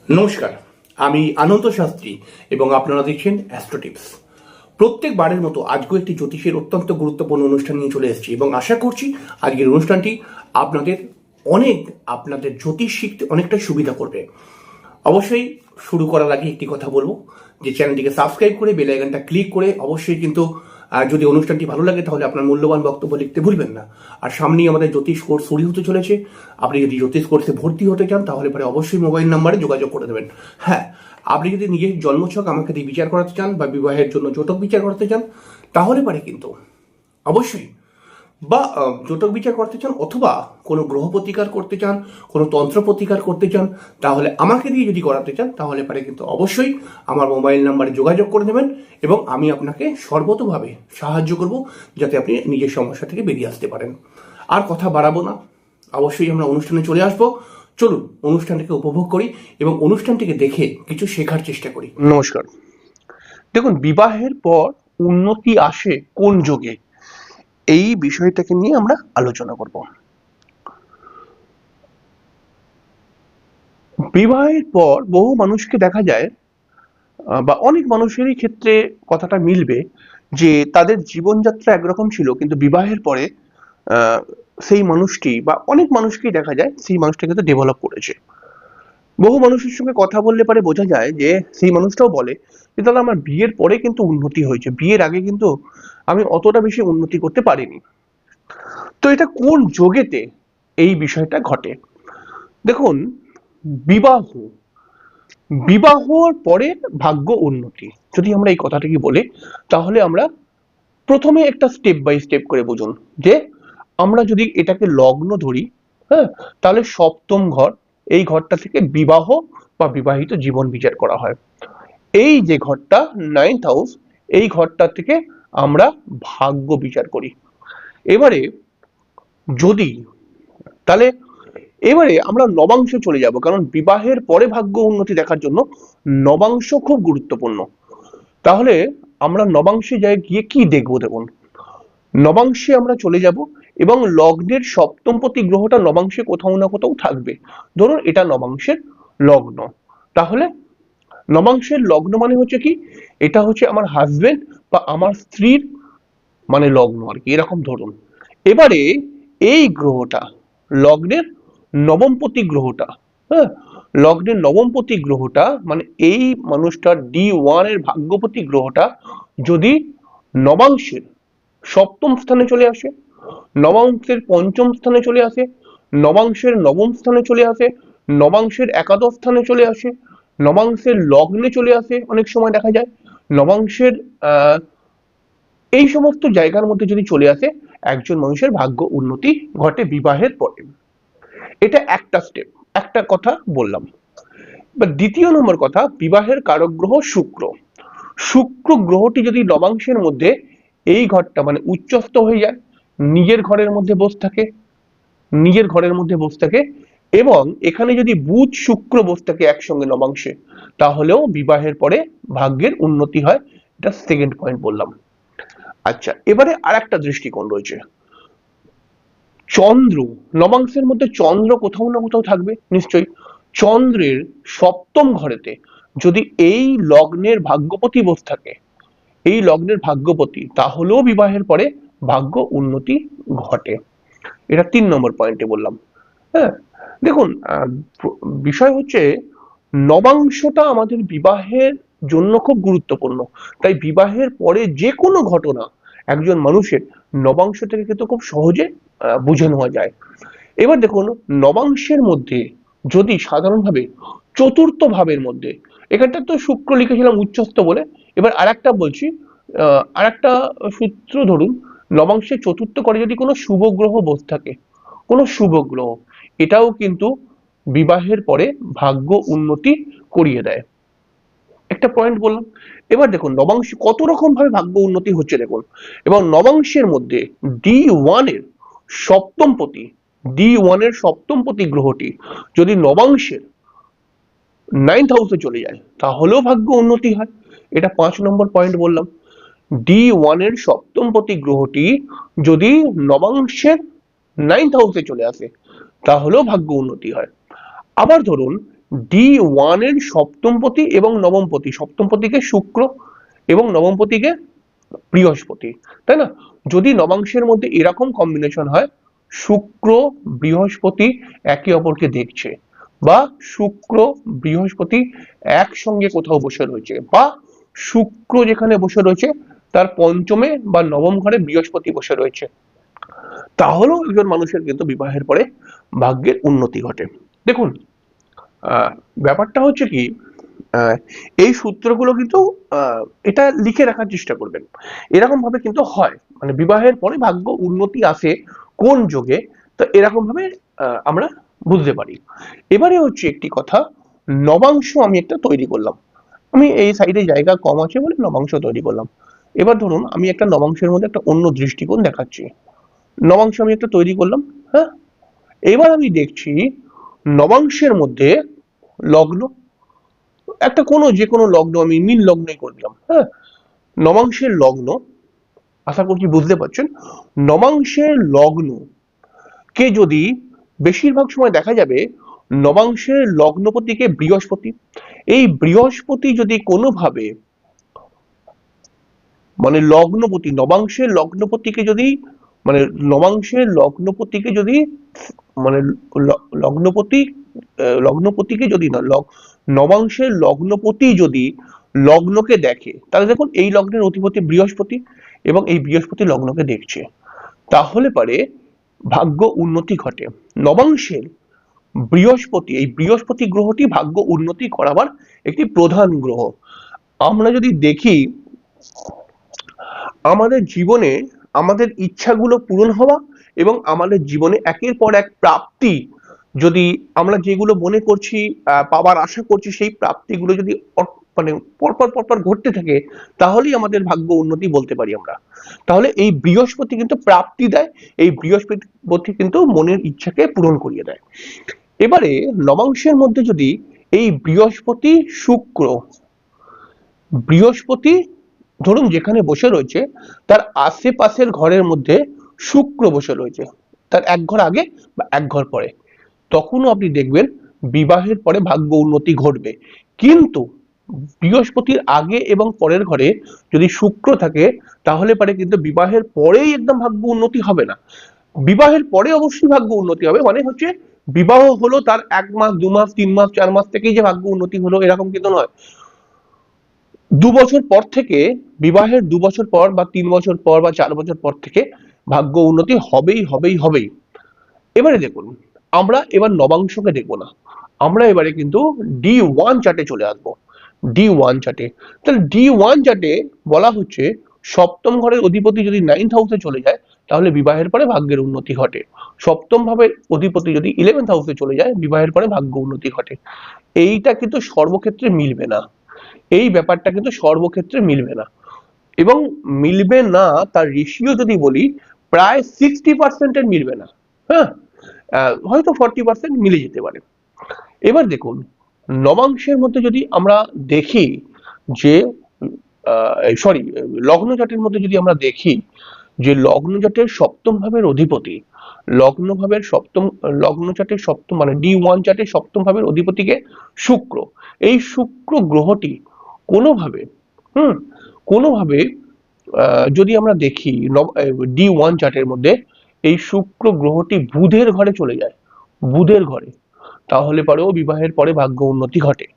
নমস্কার, আমি আনন্দ শাস্ত্রী এবং আপনারা দেখছেন অ্যাস্ট্রো টিপস। প্রত্যেকবারের মতো আজকেও একটি জ্যোতিষের অত্যন্ত গুরুত্বপূর্ণ অনুষ্ঠান নিয়ে চলে এসেছি এবং আশা করছি আজকের অনুষ্ঠানটি আপনাদের জ্যোতিষ শিখতে অনেকটা সুবিধা করবে। অবশ্যই শুরু করার আগে একটি কথা বলবো যে চ্যানেলটিকে সাবস্ক্রাইব করে বেল আইকনটা ক্লিক করে অবশ্যই কিন্তু যদি অনুষ্ঠানটি ভালো লাগে তাহলে আপনার মূল্যবান বক্তব্য লিখতে ভুলবেন না। আর সামনেই আমাদের জ্যোতিষ কোর্স শুরু হতে চলেছে। আপনি যদি জ্যোতিষ কোর্সে ভর্তি হতে চান তাহলে পরে অবশ্যই মোবাইল নাম্বারে যোগাযোগ করে দেবেন। হ্যাঁ, আপনি যদি নিজের জন্মছক আমাকে দিয়ে বিচার করাতে চান বা বিবাহের জন্য জটক বিচার করাতে চান তাহলে পারে কিন্তু অবশ্যই বা জটক বিচার করতে চান অথবা কোনো গ্রহ প্রতিকার করতে চান, কোনো তন্ত্র প্রতিকার করতে চান, তাহলে আমাকে দিয়ে যদি করাতে চান তাহলে পারে কিন্তু অবশ্যই আমার মোবাইল নাম্বারে যোগাযোগ করে নেবেন এবং আমি আপনাকে সর্বতোভাবে সাহায্য করব যাতে আপনি নিজের সমস্যা থেকে বেরিয়ে আসতে পারেন। আর কথা বাড়াবো না, অবশ্যই আমরা অনুষ্ঠানে চলে আসবো। চলুন অনুষ্ঠানটিকে উপভোগ করি এবং অনুষ্ঠানটিকে দেখে কিছু শেখার চেষ্টা করি। নমস্কার। দেখুন, বিবাহের পর উন্নতি আসে কোন যোগে, এই বিষয়টাকে নিয়ে আমরা আলোচনা করব। বিবাহের পর বহু মানুষকে দেখা যায় বা অনেক মানুষেরই ক্ষেত্রে কথাটা মিলবে যে তাদের জীবনযাত্রা একরকম ছিল, কিন্তু বিবাহের পরে সেই মানুষটি বা অনেক মানুষকেই দেখা যায় সেই মানুষটা কিন্তু ডেভেলপ করেছে। বহু মানুষের সঙ্গে কথা বললে পারে বোঝা যায় যে সেই মানুষটাও বলে যে দাদা আমার বিয়ের পরে কিন্তু উন্নতি হয়েছে, বিয়ের আগে কিন্তু আমি অতটা বেশি উন্নতি করতে পারিনি। তো এটা কোন যোগেতে এই বিষয়টা ঘটে? দেখুন, বিবাহ বিবাহর পরে ভাগ্য উন্নতি, যদি আমরা এই কথাটাকে বলি তাহলে আমরা প্রথমে একটা স্টেপ বাই স্টেপ করে বুঝুন যে আমরা যদি এটাকে লগ্ন ধরি, হ্যাঁ, তাহলে সপ্তম ঘর, এই ঘরটা থেকে বিবাহ বা বিবাহিত জীবন বিচার করা হয়। এই যে ঘরটা 9th হাউস, এই ঘরটা থেকে আমরা ভাগ্য বিচার করি। এবারে যদি তাহলে এবারে আমরা নবাংশে চলে যাব, কারণ বিবাহের পরে ভাগ্য উন্নতি দেখার জন্য নবাংশ খুব গুরুত্বপূর্ণ। তাহলে আমরা নবাংশে যাই, গিয়ে কি দেখবো? দেখুন, নবাংশে আমরা চলে যাব এবং লগ্নের সপ্তমপতি গ্রহটা নবাংশে কোথাও না কোথাও থাকবে। ধরুন এটা নবাংশের লগ্ন, তাহলে নবাংশের লগ্ন মানে হচ্ছে কি, এটা হচ্ছে আমার হাজবেন্ড বা আমার স্ত্রীর মানে লগ্ন আর কি, এরকম ধরুন। এবারে এই গ্রহটা লগ্নের নবমপতি গ্রহটা, হ্যাঁ, লগ্নের নবমপতি গ্রহটা মানে এই মানুষটার D1 এর ভাগ্যপতি গ্রহটা যদি নবাংশের সপ্তম স্থানে চলে আসে, নবাংশের পঞ্চম স্থানে চলে আসে, নবাংশের নবম স্থানে চলে আসে, নবাংশের একাদশ স্থানে চলে আসে, নবাংশের লগ্নে চলে আসে, অনেক সময় দেখা যায় নবাংশের এই সমস্ত জায়গার মধ্যে যদি চলে আসে, একজন মানুষের ভাগ্য উন্নতি ঘটে বিবাহের পরে। এটা একটা স্টেপ, একটা কথা বললাম। এবার দ্বিতীয় নম্বর কথা, বিবাহের কারক গ্রহ শুক্র। শুক্র গ্রহটি যদি নবাংশের মধ্যে এই ঘরটা মানে উচ্চস্থ হয়ে যায়, নিজের ঘরের মধ্যে বসে থাকে, নিজের ঘরের মধ্যে বসে থাকে, এবং এখানে যদি বুধ শুক্র বসে থাকে একসঙ্গে নবাংশে, তাহলেও বিবাহের পরে ভাগ্যের উন্নতি হয়। এটা সেকেন্ড পয়েন্ট বললাম। আচ্ছা, এবারে আর একটা দৃষ্টিকোণ রয়েছে, চন্দ্র। নবাংশের মধ্যে চন্দ্র কোথাও না কোথাও থাকবে নিশ্চয়ই। চন্দ্রের সপ্তম ঘরেতে যদি এই লগ্নের ভাগ্যপতি বসে থাকে, এই লগ্নের ভাগ্যপতি, তাহলেও বিবাহের পরে ভাগ্য উন্নতি ঘটে। এটা 3 নম্বর পয়েন্টে বললাম। হ্যাঁ, দেখুন, বিষয় হচ্ছে নবাংশটা আমাদের বিবাহের জন্য খুব গুরুত্বপূর্ণ। তাই বিবাহের পরে যে কোনো ঘটনা একজন মানুষের নবাংশ থেকে কিন্তু খুব সহজে বুঝে নেওয়া যায়। এবার দেখুন, নবাংশের মধ্যে যদি সাধারণভাবে চতুর্থ ভাবের মধ্যে, এখানটা তো শুক্র লিখেছিলাম উচ্চস্থ বলে, এবার আরেকটা বলছি, আরেকটা সূত্র ধরুন, নবাংশে চতুর্থ করে যদি কোনো শুভ গ্রহ বসে থাকে, কোনো শুভ গ্রহ, এটাও কিন্তু বিবাহের পরে ভাগ্য উন্নতি করিয়ে দেয়। একটা পয়েন্ট বললাম। এবার দেখুন নবাংশে কত রকম ভাবে ভাগ্য উন্নতি হচ্ছে দেখুন। এবং নবাংশের মধ্যে D1 এর সপ্তমপতি, D1 এর সপ্তমপতি গ্রহটি যদি নবাংশের 9th হাউসে চলে যায় তাহলেও ভাগ্য উন্নতি হয়। এটা 5 নম্বর পয়েন্ট বললাম। D1 এর সপ্তমপতি গ্রহটি যদি নবাংশের 9th হাউসে চলে আসে তাহলেও ভাগ্য উন্নতি হয়। আবার ধরুন D1 এর সপ্তমপতি এবং নবমপতি, সপ্তমপতিকে শুক্র এবং নবমপতিকে বৃহস্পতি, তাই না? যদি নবাংশের মধ্যে এরকম কম্বিনেশন হয়, শুক্র বৃহস্পতি একে অপরকে দেখছে, বা শুক্র বৃহস্পতি একসঙ্গে কোথাও বসে রয়েছে, বা শুক্র যেখানে বসে রয়েছে তার পঞ্চমে বা নবম ঘরে বৃহস্পতি বসে রয়েছে, তাহলেও একজন মানুষের কিন্তু বিবাহের পরে ভাগ্যের উন্নতি ঘটে। দেখুন, ব্যাপারটা হচ্ছে কি, এই সূত্রগুলো কিন্তু এটা লিখে রাখার চেষ্টা করবেন। এরকম ভাবে কিন্তু হয়, মানে বিবাহের পরে ভাগ্য উন্নতি আসে কোন যোগে, তো এরকম ভাবে আমরা বুঝতে পারি। এবারে হচ্ছে একটি কথা, নবাংশ আমি একটা তৈরি করলাম, আমি এই সাইডে জায়গা কম আছে বলে নবাংশ তৈরি করলাম। এবার ধরুন আমি একটা নবাংশের মধ্যে একটা অন্য দৃষ্টিকোণ দেখাচ্ছি। নবাংশ আমি একটা তৈরি করলাম, হ্যাঁ। এবার আমি দেখছি নবাংশের মধ্যে লগ্ন, একটা যে কোনো লগ্ন আমি মীন লগ্নই করলাম, হ্যাঁ। নবাংশের লগ্ন, আশা করছি বুঝতে পারছেন, নবাংশের লগ্ন কে যদি বেশিরভাগ সময় দেখা যাবে নবাংশের লগ্নপতিকে বৃহস্পতি, এই বৃহস্পতি যদি কোনোভাবে, মানে লগ্নপতি, নবাংশের লগ্নপতিকে যদি, মানে নবাংশের লগ্নপতিকে যদি, মানে লগ্নপতি, লগ্নপতিকে যদি না, নবাংশের লগ্নপতি যদি লগ্নকে দেখে, তাহলে দেখুন এই লগ্নের অধিপতি বৃহস্পতি এবং এই বৃহস্পতি লগ্নকে দেখছে, তাহলে পারে ভাগ্য উন্নতি ঘটে। নবাংশের বৃহস্পতি, এই বৃহস্পতি গ্রহটি ভাগ্য উন্নতি করাবার একটি প্রধান গ্রহ। আমরা যদি দেখি আমাদের জীবনে আমাদের ইচ্ছাগুলো পূরণ হওয়া এবং আমাদের জীবনে একের পর এক প্রাপ্তি, যদি আমরা যেগুলো মনে করছি পাওয়ার আশা করছি, সেই প্রাপ্তিগুলো যদি মানে পরপর পরপর ঘটতে থাকে, তাহলেই আমাদের ভাগ্য উন্নতি বলতে পারি আমরা। তাহলে এই বৃহস্পতি কিন্তু প্রাপ্তি দেয়, এই বৃহস্পতি কিন্তু মনের ইচ্ছাকে পূরণ করিয়ে দেয়। এবারে নবাংশের মধ্যে যদি এই বৃহস্পতি শুক্র, বৃহস্পতি ধরুন যেখানে বসে রয়েছে তার আশেপাশের ঘরের মধ্যে শুক্র বসে রয়েছে, তার এক ঘর আগে বা এক ঘর পরে, তখনও আপনি দেখবেন বিবাহের পরে ভাগ্য উন্নতি ঘটবে। কিন্তু বৃহস্পতির আগে এবং পরের ঘরে যদি শুক্র থাকে, তাহলে পারে কিন্তু বিবাহের পরেই একদম ভাগ্য উন্নতি হবে না। বিবাহের পরে অবশ্যই ভাগ্য উন্নতি হবে, মানে হচ্ছে বিবাহ হলো তার 1 মাস 2 মাস 3 মাস 4 মাস থেকেই যে ভাগ্য উন্নতি হলো এরকম কিন্তু নয়। 2 বছর পর থেকে, বিবাহের 2 বছর পর বা 3 বছর পর বা 4 বছর পর থেকে ভাগ্য উন্নতি হবেই হবেই হবেই। এবারে দেখুন, আমরা এবার নবাংশকে দেখবো না, আমরা এবারে কিন্তু D1 চার্টে চলে আসবো। D1 চার্টে, তাহলে D1 চার্টে বলা হচ্ছে সপ্তম ঘরের অধিপতি যদি 9th হাউসে চলে যায়, তাহলে বিবাহের পরে ভাগ্যের উন্নতি ঘটে। সপ্তম ভাবের অধিপতি যদি 11th হাউসে চলে যায়, বিবাহের পরে ভাগ্য উন্নতি ঘটে। এইটা কিন্তু সর্বক্ষেত্রে মিলবে না, এই ব্যাপারটা কিন্তু সর্বক্ষেত্রে মিলবে না, এবং মিলবে না তার রেশিও যদি বলি, প্রায় 60% মিলবে না, হ্যাঁ। হয়তো 40% মিলে যেতে পারে। এবার দেখুন, নবাংশের মধ্যে যদি আমরা দেখি যে, সরি, লগ্ন চাটের মধ্যে যদি আমরা দেখি যে লগ্ন চাটের সপ্তম ভাবের অধিপতি, লগ্ন ভাবের সপ্তম, লগ্ন চাটের সপ্তম মানে D1 চাটের সপ্তম ভাবের অধিপতিকে শুক্র, এই শুক্র গ্রহটি কোনোভাবে, হুম, কোনোভাবে যদি আমরা দেখি D1 চার্টের মধ্যে এই শুক্র গ্রহটি বুধের ঘরে চলে যায়, বুধের ঘরে, তাহলে পরেও বিবাহের পরে ভাগ্য উন্নতি ঘটে।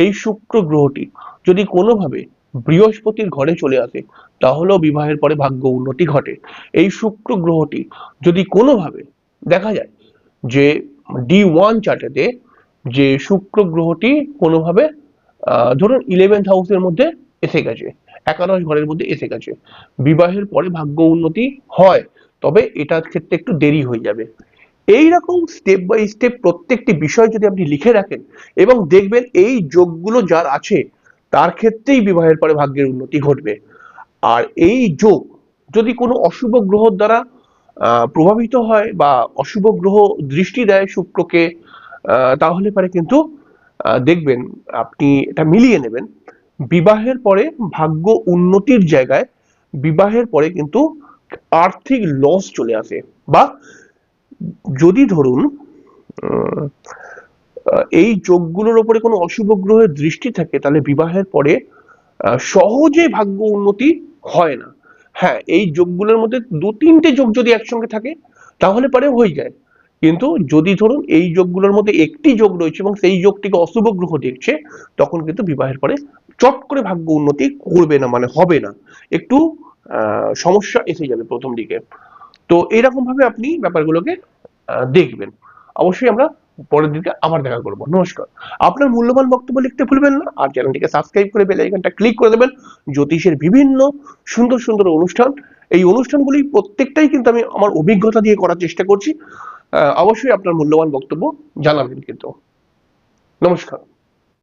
এই শুক্র গ্রহটি যদি কোনোভাবে বৃহস্পতির ঘরে চলে আসে, তাহলেও বিবাহের পরে ভাগ্য উন্নতি ঘটে। এই শুক্র গ্রহটি যদি কোনোভাবে দেখা যায় যে D1 চার্টেতে যে শুক্র গ্রহটি কোনোভাবে ধরুন 11th হাউসের মধ্যে এসে গেছে, একাদশ ঘরের মধ্যে এসে গেছে, বিবাহের পরে ভাগ্য উন্নতি হয়, তবে এটার ক্ষেত্রে একটু দেরি হয়ে যাবে। এইরকম স্টেপ বাই স্টেপ প্রত্যেকটি বিষয় যদি আপনি লিখে রাখেন এবং দেখবেন এই যোগগুলো যার আছে তার ক্ষেত্রেই বিবাহের পরে ভাগ্যের উন্নতি ঘটবে। আর এই যোগ যদি কোনো অশুভ গ্রহর দ্বারা প্রভাবিত হয় বা অশুভ গ্রহ দৃষ্টি দেয় শুক্রকে, তাহলে পারে কিন্তু দেখবেন, আপনি এটা মিলিয়ে নেবেন, বিবাহের পরে ভাগ্য উন্নতির জায়গায় বিবাহের পরে কিন্তু আর্থিক লস চলে আসে। বা যদি ধরুন এই যোগগুলোর উপরে কোনো অশুভ গ্রহের দৃষ্টি থাকে তাহলে বিবাহের পরে সহজে ভাগ্য উন্নতি হয় না। হ্যাঁ, এই যোগগুলোর মধ্যে 2-3টে যোগ যদি একসঙ্গে থাকে তাহলে পরে হয়ে যায়, কিন্তু যদি ধরুন এই যোগগুলোর মধ্যে একটি যোগ রয়েছে এবং সেই যোগটিকে অশুভ গ্রহ দেখছে, তখন কিন্তু বিবাহের পরে চট করে ভাগ্য উন্নতি করবে না, মানে হবে না, একটু সমস্যা এসে যাবে প্রথম দিকে। তো এরকম ভাবে আপনি ব্যাপারগুলোকে দেখবেন। অবশ্যই আমরা পরের দিকে আবার দেখা করব। নমস্কার। আপনার মূল্যবান বক্তব্য লিখতে ভুলবেন না, আর চ্যানেলটিকে সাবস্ক্রাইব করে বেল আইকনটা ক্লিক করে দেবেন। জ্যোতিষের বিভিন্ন সুন্দর সুন্দর অনুষ্ঠান, এই অনুষ্ঠানগুলি প্রত্যেকটাই কিন্তু আমি আমার অভিজ্ঞতা দিয়ে করার চেষ্টা করছি। অবশ্যই আপনার মূল্যবান বক্তব্য জানাবেন কিন্তু। নমস্কার।